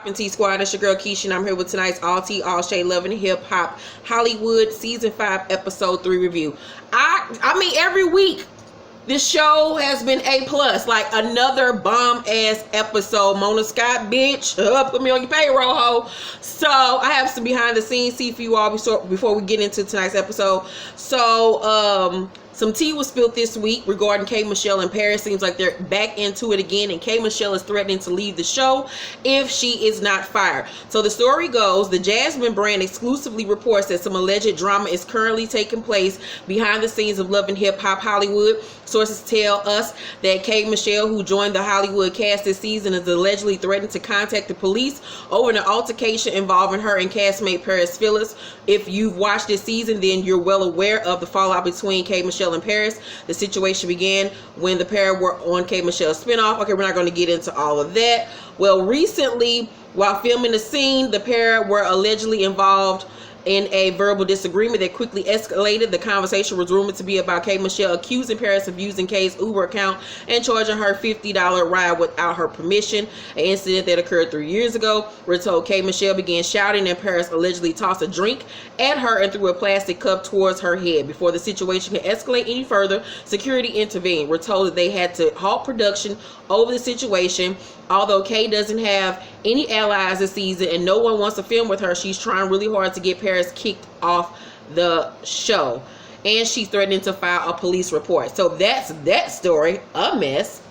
T Squad, it's your girl Keisha, and I'm here with tonight's All Tea, All Shade, Loving Hip Hop Hollywood Season 5 Episode 3 review. I mean, every week this show has been A+, like another bomb-ass episode. Mona Scott, bitch, put me on your payroll, ho. So, I have some behind-the-scenes tea for you all before we get into tonight's episode. So, some tea was spilled this week regarding K. Michelle and Paris. Seems like they're back into it again, and K. Michelle is threatening to leave the show if she is not fired. So the story goes, the Jasmine brand exclusively reports that some alleged drama is currently taking place behind the scenes of Love and Hip Hop Hollywood. Sources tell us that K. Michelle, who joined the Hollywood cast this season, is allegedly threatened to contact the police over an altercation involving her and castmate Paris Phillips. If you've watched this season, then you're well aware of the fallout between K. Michelle and Paris. The situation began when the pair were on K. Michelle's spinoff. Okay, we're not going to get into all of that. Well, recently, while filming the scene, the pair were allegedly involved in a verbal disagreement that quickly escalated. The conversation was rumored to be about K. Michelle accusing Paris of using K's Uber account and charging her $50 ride without her permission, an incident that occurred 3 years ago. We're told K. Michelle began shouting and Paris allegedly tossed a drink at her and threw a plastic cup towards her head. Before the situation could escalate any further, security intervened. We're told that they had to halt production over the situation. Although Kay doesn't have any allies this season and no one wants to film with her, she's trying really hard to get Paris kicked off the show. And she's threatening to file a police report. So that's that story, a mess.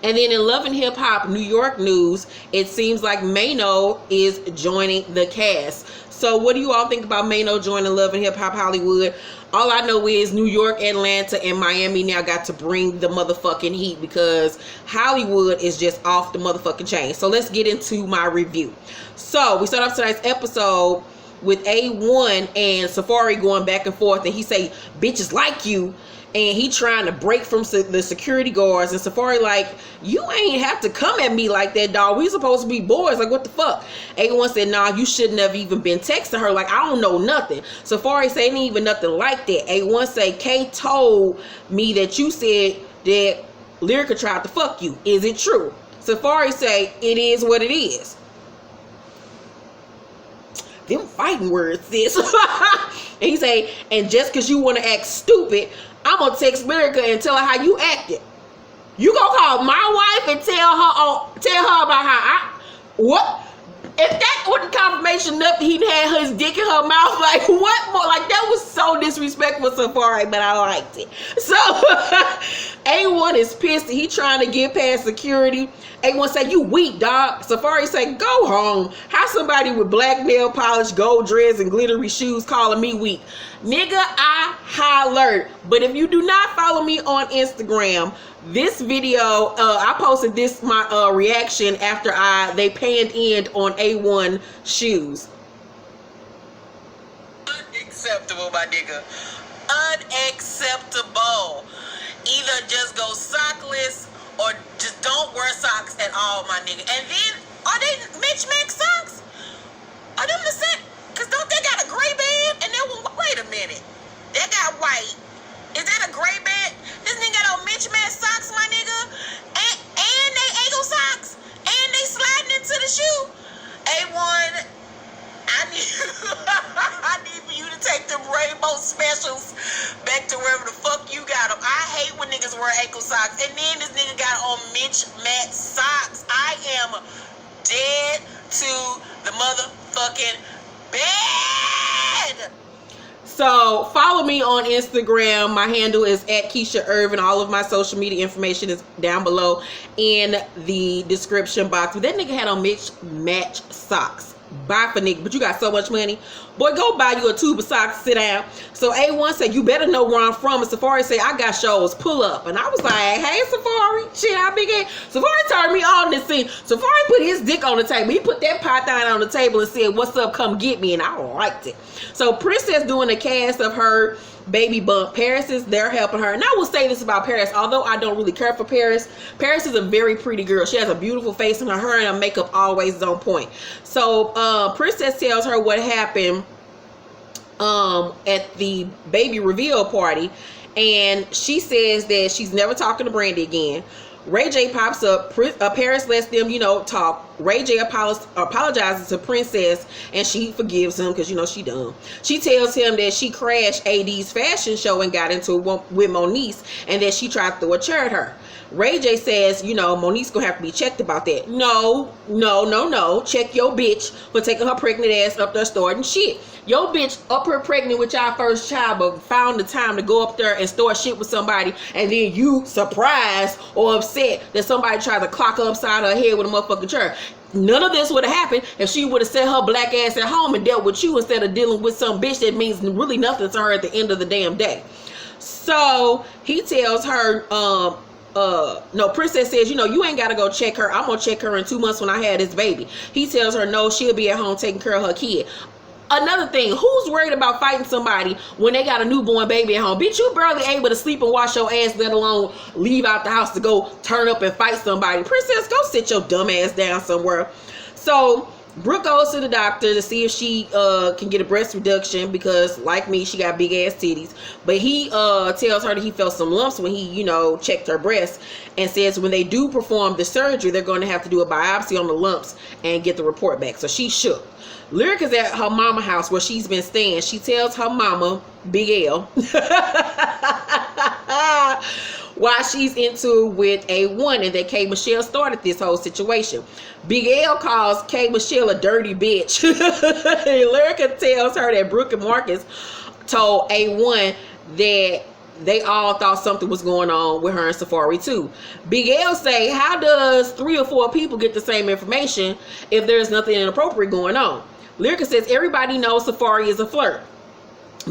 And then in Love and Hip Hop New York news, it seems like Mayno is joining the cast. So what do you all think about Mayno joining Love and Hip Hop Hollywood? All I know is New York, Atlanta, and Miami now got to bring the motherfucking heat because Hollywood is just off the motherfucking chain. So let's get into my review. So we start off tonight's episode with A1 and Safaree going back and forth, and he say, bitches like you. And he trying to break from the security guards. And Safaree like, you ain't have to come at me like that, dog. We supposed to be boys. Like, what the fuck? A1 said, nah, you shouldn't have even been texting her. Like, I don't know nothing. Safaree say, ain't even nothing like that. A1 say, K told me that you said that Lyrica tried to fuck you. Is it true? Safaree say, it is what it is. Them fighting words, sis. And he say, and just because you want to act stupid, I'm gonna text Lyrica and tell her how you acted. You gonna call my wife and tell her about how what? If that wasn't confirmation enough, he had his dick in her mouth. Like, what more? Like, that was so disrespectful, Safaree, but I liked it. So A1 is pissed. He trying to get past security. A1 say, you weak, dog. Safaree say, go home. How somebody with black nail polish, gold dreads, and glittery shoes calling me weak? Nigga, I hollered. But if you do not follow me on Instagram, this video, I posted this, my reaction after they panned in on A1 shoes. Unacceptable, my nigga. Unacceptable. Either just go sockless or just don't wear socks at all, my nigga. And then, are they mismatched socks? Are them the same? Because don't they got a gray band? And then, wait a minute. They got white. Is that a gray band? This nigga got on mismatched socks, my nigga. And they ankle socks. And they sliding into the shoe. A1, I need for you to take them rainbow specials back to wherever the fuck you got them. I hate when niggas wear ankle socks. And then this nigga got on mismatched socks. I am dead to the motherfucking bed. So follow me on Instagram. My handle is @Keisha Irvin. All of my social media information is down below in the description box. But that nigga had on mismatched socks. Buy for nigga, but you got so much money. Boy, go buy you a tube of socks, sit down. So A1 said, you better know where I'm from. And Safaree said, I got shows, pull up. And I was like, hey, Safaree, shit, how big it? Safaree turned me on this scene. Safaree put his dick on the table. He put that python on the table and said, what's up, come get me. And I liked it. So Princess doing a cast of her baby bump. Paris is there helping her. And I will say this about Paris, although I don't really care for Paris. Paris is a very pretty girl. She has a beautiful face, and her and her makeup always is on point. So Princess tells her what happened at the baby reveal party, and she says that she's never talking to Brandy again. Ray J pops up. Paris lets them, talk. Ray J apologizes to Princess, and she forgives him because, she dumb. She tells him that she crashed AD's fashion show and got into it with Moniece, and that she tried to throw a chair at her. Ray J says, Monique's gonna have to be checked about that. No. Check your bitch for taking her pregnant ass up there starting shit. Your bitch up here pregnant with y'all first child, but found the time to go up there and start shit with somebody, and then you surprised or upset that somebody tried to clock her upside her head with a motherfucking chair. None of this would have happened if she would have set her black ass at home and dealt with you instead of dealing with some bitch that means really nothing to her at the end of the damn day. So he tells her, Princess says, you ain't gotta go check her. I'm gonna check her in 2 months when I had this baby. He tells her no, she'll be at home taking care of her kid. Another thing, who's worried about fighting somebody when they got a newborn baby at home? Bitch, you barely able to sleep and wash your ass, let alone leave out the house to go turn up and fight somebody. Princess, go sit your dumb ass down somewhere. So Brooke goes to the doctor to see if she can get a breast reduction because, like me, she got big ass titties. But he tells her that he felt some lumps when he, checked her breast, and says when they do perform the surgery, they're going to have to do a biopsy on the lumps and get the report back. So she shook. Lyrica's at her mama house where she's been staying. She tells her mama, Big L, why she's into with A1 and that K. Michelle started this whole situation. Big L calls K. Michelle a dirty bitch. Lyrica tells her that Brooke and Marcus told A1 that they all thought something was going on with her and Safaree too. Big L say, how does 3 or 4 people get the same information if there's nothing inappropriate going on? Lyrica says everybody knows Safaree is a flirt.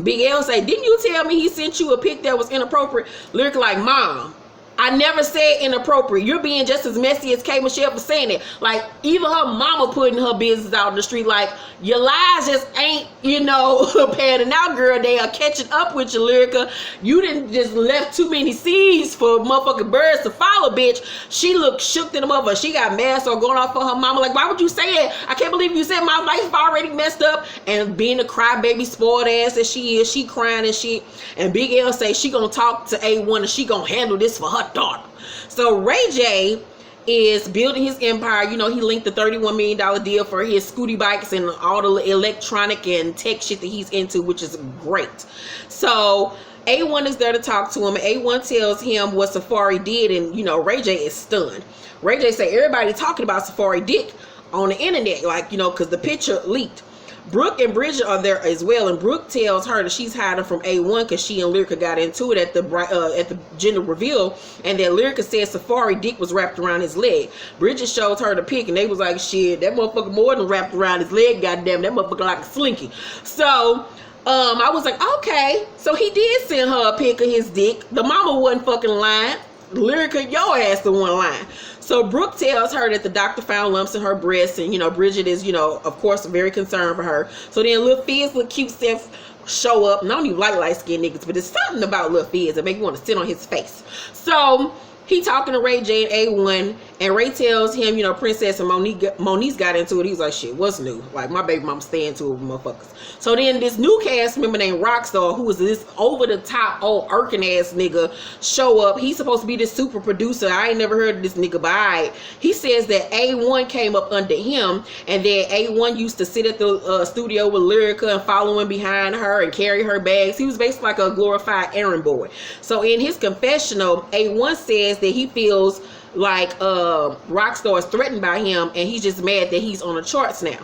Big L say, didn't you tell me he sent you a pic that was inappropriate? Lyrica like, Mom, I never said inappropriate. You're being just as messy as K. Michelle for saying it. Like, even her mama putting her business out in the street. Like, your lies just ain't, panning out, girl. They are catching up with you, Lyrica. You didn't just left too many seeds for motherfucking birds to follow, bitch. She looked shook to the mother. She got mad, so going off for her mama. Like, why would you say it? I can't believe you said my life already messed up. And being a crybaby, spoiled ass that she is, she crying and shit. And Big L say she gonna talk to A1 and she gonna handle this for her daughter. So Ray J is building his empire. He linked the $31 million deal for his scooty bikes and all the electronic and tech shit that he's into, which is great. So A1 is there to talk to him. A1 tells him what Safaree did, and Ray J is stunned. Ray J say everybody talking about Safaree dick on the internet, because the picture leaked. Brooke and Bridget are there as well, and Brooke tells her that she's hiding from A1 because she and Lyrica got into it at the gender reveal, and that Lyrica said Safaree dick was wrapped around his leg. Bridget showed her the pic, and they was like, shit, that motherfucker more than wrapped around his leg, goddamn, that motherfucker like a slinky. So I was like, okay, so he did send her a pic of his dick. The mama wasn't fucking lying. Lyrica, your ass the one lying. So Brooke tells her that the doctor found lumps in her breast, and Bridget is, of course, very concerned for her. So then Lil Fizz, little cute self, show up. And I don't even like light-skinned niggas, but there's something about Lil Fizz that make you want to sit on his face. So he talking to Ray J and A1, and Ray tells him, Princess and Moniece got into it. He's like, shit, what's new? Like, my baby mama stay into it with motherfuckers. So then this new cast member named Rockstar, who is this over-the-top old irking ass nigga, show up. He's supposed to be this super producer. I ain't never heard of this nigga, but alright. He says that A1 came up under him, and that A1 used to sit at the studio with Lyrica and follow him behind her and carry her bags. He was basically like a glorified errand boy. So in his confessional, A1 says that he feels like Rockstar is threatened by him, and he's just mad that he's on the charts now.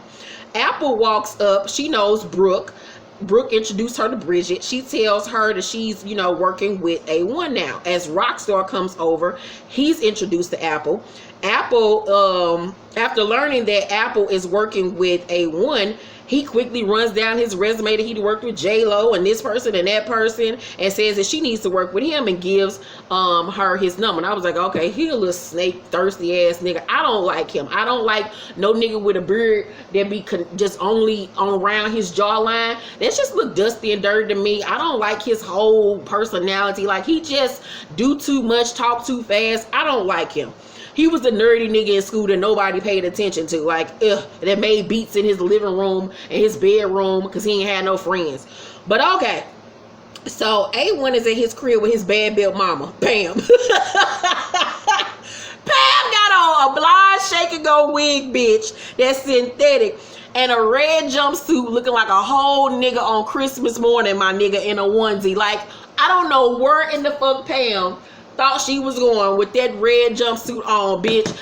Apple walks up. She knows Brooke. Brooke introduced her to Bridget. She tells her that she's, working with A1 now. As Rockstar comes over, he's introduced to Apple. Apple, after learning that Apple is working with A1, he quickly runs down his resume that he worked with J-Lo and this person and that person, and says that she needs to work with him, and gives her his number. And I was like, okay, he a little snake thirsty ass nigga. I don't like him. I don't like no nigga with a beard that be just only on around his jawline. That just look dusty and dirty to me. I don't like his whole personality. Like, he just do too much, talk too fast. I don't like him. He was the nerdy nigga in school that nobody paid attention to. Like, that made beats in his living room and his bedroom because he ain't had no friends. But okay. So A1 is at his crib with his bad built mama. Bam. a blonde shake and go wig, bitch, that's synthetic, and a red jumpsuit looking like a whole nigga on Christmas morning, my nigga, in a onesie. Like, I don't know where in the fuck Pam thought she was going with that red jumpsuit on, bitch.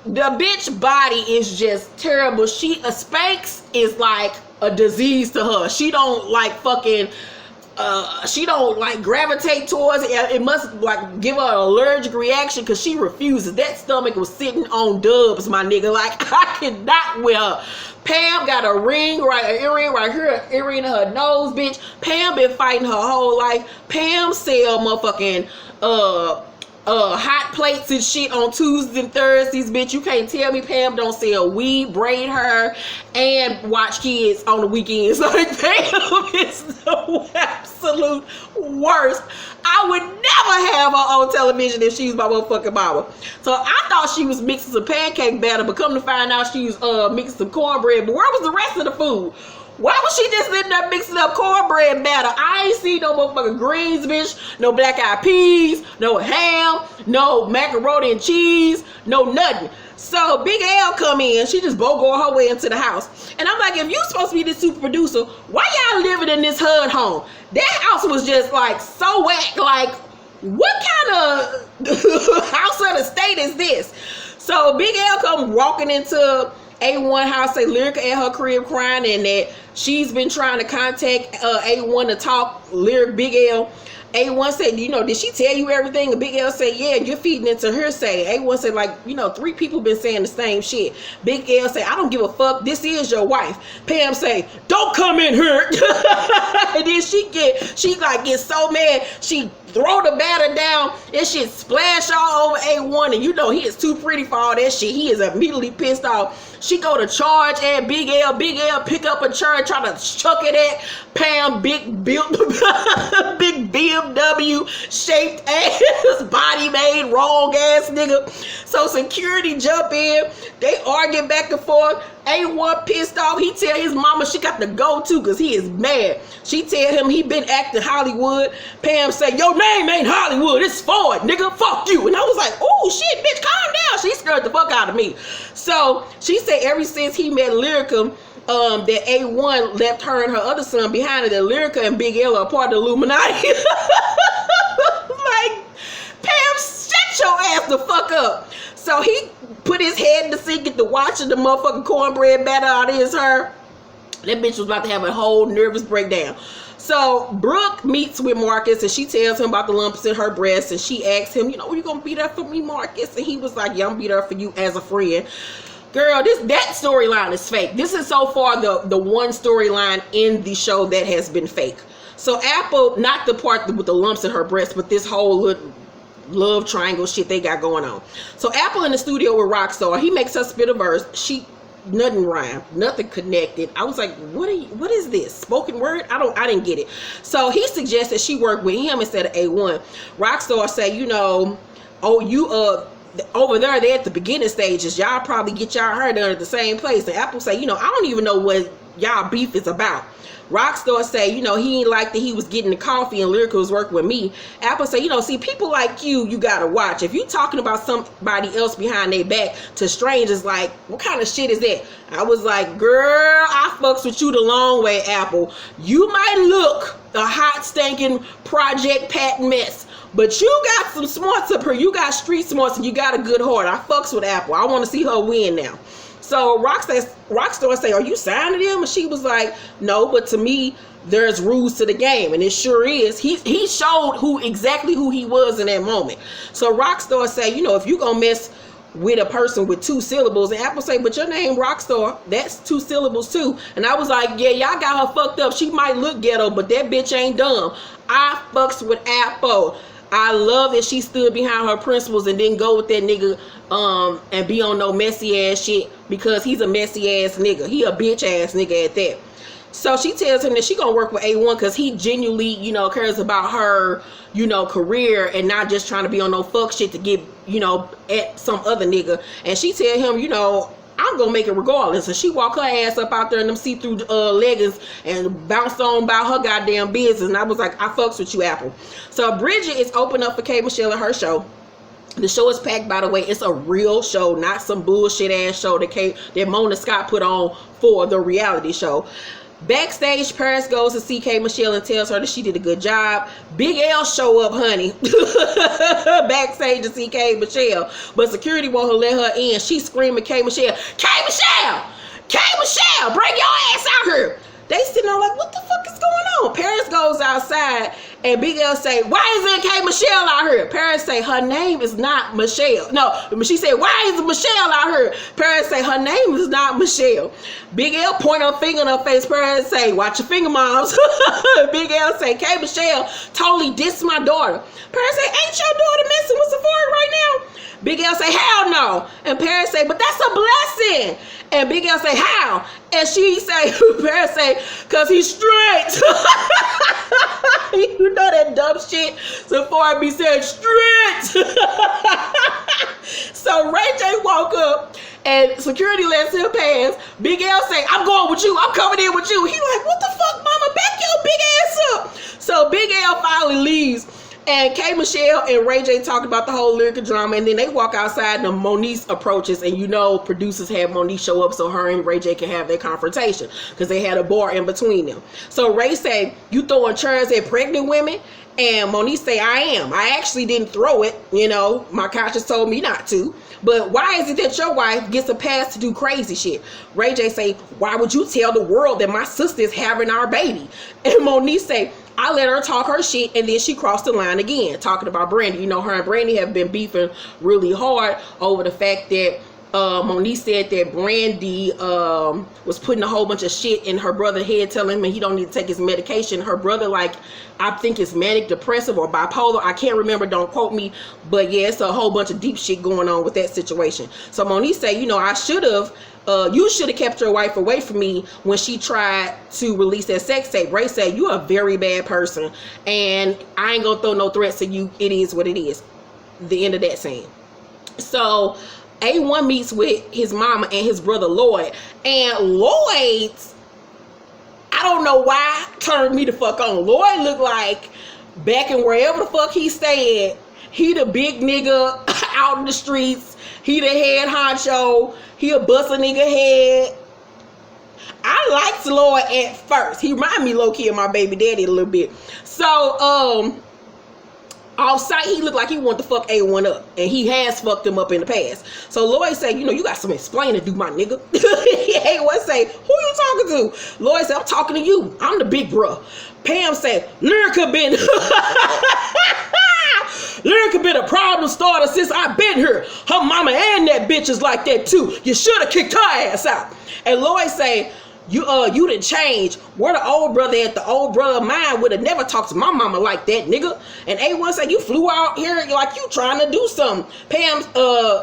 The bitch body is just terrible. A Spanx is like a disease to her. She don't like fucking she don't like gravitate towards it. It must like give her an allergic reaction because she refuses. That stomach was sitting on dubs, my nigga. Like, I cannot wear her. Pam got a ring, right, an earring right here, an earring in her nose, bitch. Pam been fighting her whole life. Pam sell motherfucking hot plates and shit on Tuesdays and Thursdays, bitch. You can't tell me Pam don't sell weed, braid hair, and watch kids on the weekends. Like, Pam is the absolute worst. I would never have her on television if she was my motherfucking mama. So I thought she was mixing some pancake batter, but come to find out she was mixing some cornbread. But where was the rest of the food? Why was she just sitting there mixing up cornbread batter? I ain't see no motherfucking greens, bitch. No black eyed peas, no ham, no macaroni and cheese, no nothing. So Big L come in, she just go her way into the house. And I'm like, if you supposed to be this super producer, why y'all living in this HUD home? That house was just like so whack. Like, what kind of house of the state is this? So Big L come walking into A1 house, say Lyrica at her crib crying, and that she's been trying to contact A1 to talk. Big L. A1 said, you know, did she tell you everything? And Big L said, yeah, you're feeding into hearsay. A1 said, like, you know, 3 people been saying the same shit. Big L said, I don't give a fuck. This is your wife. Pam say, don't come in here. And then she gets so mad. She throw the batter down. That shit splash all over A1. And you know he is too pretty for all that shit. He is immediately pissed off. She go to charge at Big L. Big L pick up a chair and try to chuck it at Pam. Big BMW shaped ass, body made wrong ass nigga. So security jump in. They arguing back and forth. A1 pissed off. He tell his mama she got to go too because he is mad. She tell him he been acting Hollywood. Pam say, your name ain't Hollywood. It's Ford, nigga. Fuck you. And I was like, oh shit, bitch, calm down. She scared the fuck out of me. So she said ever since he met Lyrica, that A1 left her and her other son behind her, that Lyrica and Big L are part of the Illuminati. Like, Pam, shut your ass the fuck up. So he put his head in the sink, get the watching the motherfucking cornbread batter out of his hair. That bitch was about to have a whole nervous breakdown. So Brooke meets with Marcus and she tells him about the lumps in her breast, and she asks him, you know, you gonna be there for me, Marcus? And he was like, yeah, I'm gonna be there for you as a friend. Girl, that storyline is fake. This is so far the one storyline in the show that has been fake. So Apple, not the part with the lumps in her breast, but this whole little love triangle shit they got going on. So Apple in the studio with Rockstar, he makes her spit a verse. Nothing rhymed, nothing connected. I was like, what is this? Spoken word? I didn't get it. So he suggested she work with him instead of A1. Rockstar say, you know, oh, you over there, they're at the beginning stages. Y'all probably get y'all hair done at the same place. And Apple say, you know, I don't even know what y'all beef is about. Rockstar say, you know, he ain't like that he was getting the coffee and Lyrica was working with me. Apple say, you know, see, people like you gotta watch. If you talking about somebody else behind their back to strangers, like, what kind of shit is that? I was like, girl, I fucks with you the long way, Apple. You might look a hot, stinking Project Pat mess, but you got some smarts up here. You got street smarts and you got a good heart. I fucks with Apple. I want to see her win now. So Rockstar say, are you signing him? And she was like, no, but to me, there's rules to the game. And it sure is. He showed exactly who he was in that moment. So Rockstar say, you know, if you gonna mess with a person with 2 syllables, and Apple say, but your name Rockstar, that's 2 syllables too. And I was like, yeah, y'all got her fucked up. She might look ghetto, but that bitch ain't dumb. I fucks with Apple. I love that she stood behind her principles and didn't go with that nigga and be on no messy ass shit, because he's a messy ass nigga. He a bitch ass nigga at that. So she tells him that she gonna work with A1 because he genuinely, you know, cares about her, you know, career and not just trying to be on no fuck shit to get, you know, at some other nigga. And she tell him, you know, I'm gonna make it regardless. And she walk her ass up out there in them see-through leggings and bounced on about her goddamn business. And I was like, I fucks with you, Apple. So Bridget is open up for K. Michelle at her show. The show is packed, by the way. It's a real show, not some bullshit ass show that Mona Scott put on for the reality show. Backstage, Paris goes to see K. Michelle and tells her that she did a good job. Big L show up, honey, backstage to see K. Michelle, but security won't let her in. She screaming, K. Michelle, K. Michelle, K. Michelle, bring your ass out here. They sitting there like, what the fuck is going on? Paris goes outside and Big L say, why isn't K. Michelle out here? Paris say, her name is not Michelle. No, she said, why is Michelle out here? Paris say, her name is not Michelle. Big L point her finger in her face. Paris say, watch your finger, moms. Big L say, K. Michelle totally dissed my daughter. Paris say, ain't your daughter messing with Safaree right now? Big L say, hell no. And Paris say, but that's a blessing. And Big L say, how? And she say, Paris say, cause he's straight. You know that dumb shit Safaree be saying, straight. So Ray J woke up and security lets him pass. Big L say, I'm going with you. I'm coming in with you. He like, what the fuck, mama? Back your big ass up. So Big L finally leaves. And K. Michelle and Ray J talked about the whole Lyrica drama, and then they walk outside and Moniece approaches, and producers have Moniece show up so her and Ray J can have their confrontation because they had a bar in between them. So Ray say, you throwing chairs at pregnant women? And Moniece say, I am. I actually didn't throw it, my conscience told me not to. But why is it that your wife gets a pass to do crazy shit? Ray J say, why would you tell the world that my sister is having our baby? And Moniece say, I let her talk her shit, and then she crossed the line again, talking about Brandy. Her and Brandy have been beefing really hard over the fact that Moniece said that Brandy was putting a whole bunch of shit in her brother's head, telling him he don't need to take his medication. Her brother, I think it's manic depressive or bipolar. I can't remember, don't quote me. But yeah, it's a whole bunch of deep shit going on with that situation. So Moniece say, I should have, you should have kept your wife away from me when she tried to release that sex tape. Ray said, you're a very bad person, and I ain't gonna throw no threats at you. It is what it is. The end of that scene. So A1 meets with his mama and his brother Lloyd, and Lloyd, I don't know why, turned me the fuck on. Lloyd looked like back in wherever the fuck he stayed, he the big nigga out in the streets. He the head honcho. He'll bust a nigga head. I liked Lloyd at first. He reminded me low-key of my baby daddy a little bit. So, off-site, he looked like he wanted to fuck A1 up. And he has fucked him up in the past. So Lloyd say, you got some explaining to do, my nigga. A1 say, who you talking to? Lloyd say, I'm talking to you. I'm the big bro. Pam say, Lyrica been a problem starter since I've been here. Her mama and that bitch is like that too. You should have kicked her ass out. And Lloyd say, you didn't change. Where the old brother at? The old brother of mine would have never talked to my mama like that, nigga. And A1 say, you flew out here like you trying to do something. Pam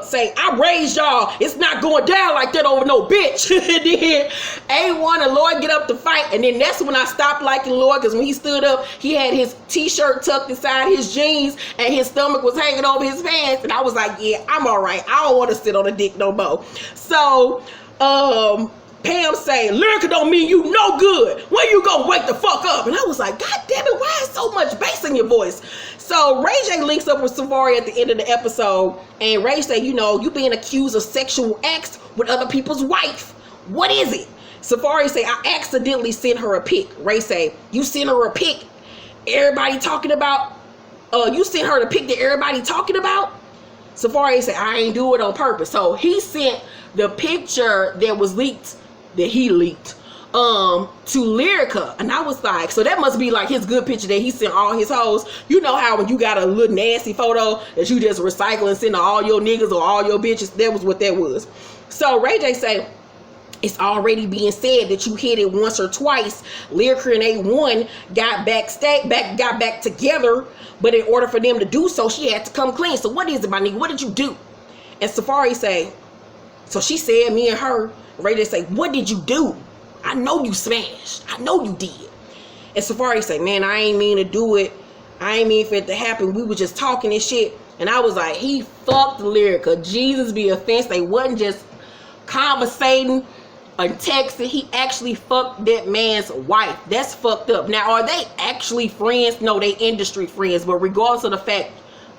say, I raised y'all. It's not going down like that over no bitch. And then A1 and Lloyd get up to fight. And then that's when I stopped liking Lloyd, because when he stood up, he had his t-shirt tucked inside his jeans and his stomach was hanging over his pants. And I was like, yeah, I'm all right. I don't want to sit on a dick no more. So, Pam say, Lyrica don't mean you no good. When you gonna wake the fuck up? And I was like, God damn it, why is so much bass in your voice? So Ray J links up with Safaree at the end of the episode, and Ray say, you being accused of sexual acts with other people's wife. What is it? Safaree say, I accidentally sent her a pic. Ray say, you sent her a pic everybody talking about? You sent her the pic that everybody talking about? Safaree say, I ain't do it on purpose. So he sent the picture that was leaked, that he leaked, to Lyrica. And I was like, so that must be like his good picture that he sent all his hoes. You know how when you got a little nasty photo that you just recycle and send to all your niggas or all your bitches? That was what that was. So Ray J say, it's already being said that you hit it once or twice. Lyrica and A1 got back together, but in order for them to do so, she had to come clean. So what is it, my nigga? What did you do? And Safaree say, so she said me and her. Ray J say, what did you do? I know you smashed. I know you did. And Safaree say, man, I ain't mean to do it. I ain't mean for it to happen. We were just talking and shit. And I was like, he fucked Lyrica. Jesus be offense. They wasn't just conversating or texting. He actually fucked that man's wife. That's fucked up. Now, are they actually friends? No, they industry friends. But regardless of the fact,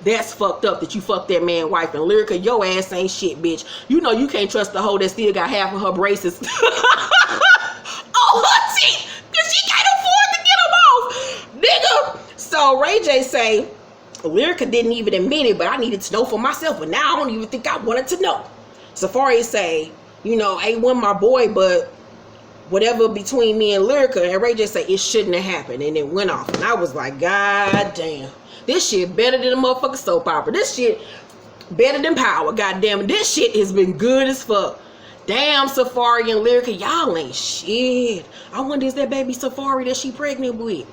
That's fucked up that you fucked that man's wife. And Lyrica, your ass ain't shit, bitch. You know you can't trust the hoe that still got half of her braces on her teeth because she can't afford to get them off, nigga. So Ray J say, Lyrica didn't even admit it, but I needed to know for myself, but now I don't even think I wanted to know. Safaree say, you know, ain't one my boy, but whatever between me and Lyrica. And Ray J say it shouldn't have happened, and it went off. And I was like, God damn, this shit better than a motherfucking soap opera. This shit better than Power. God damn it, this shit has been good as fuck. Damn, Safaree and Lyrica, y'all ain't shit. I wonder, is that baby Safaree that she pregnant with?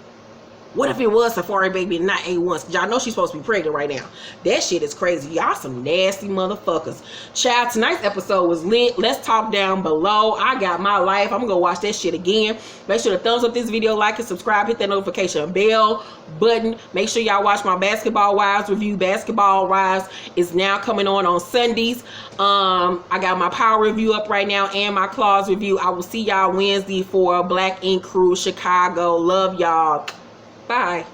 What if it was Safaree baby and not A1? Y'all know she's supposed to be pregnant right now. That shit is crazy. Y'all some nasty motherfuckers. Child, tonight's episode was lit. Let's talk down below. I got my life. I'm gonna watch that shit again. Make sure to thumbs up this video, like and subscribe, hit that notification bell button. Make sure y'all watch my Basketball Wives review. Basketball Wives is now coming on Sundays. I got my Power review up right now and my Claws review. I will see y'all Wednesday for Black Ink Crew Chicago. Love y'all. Bye.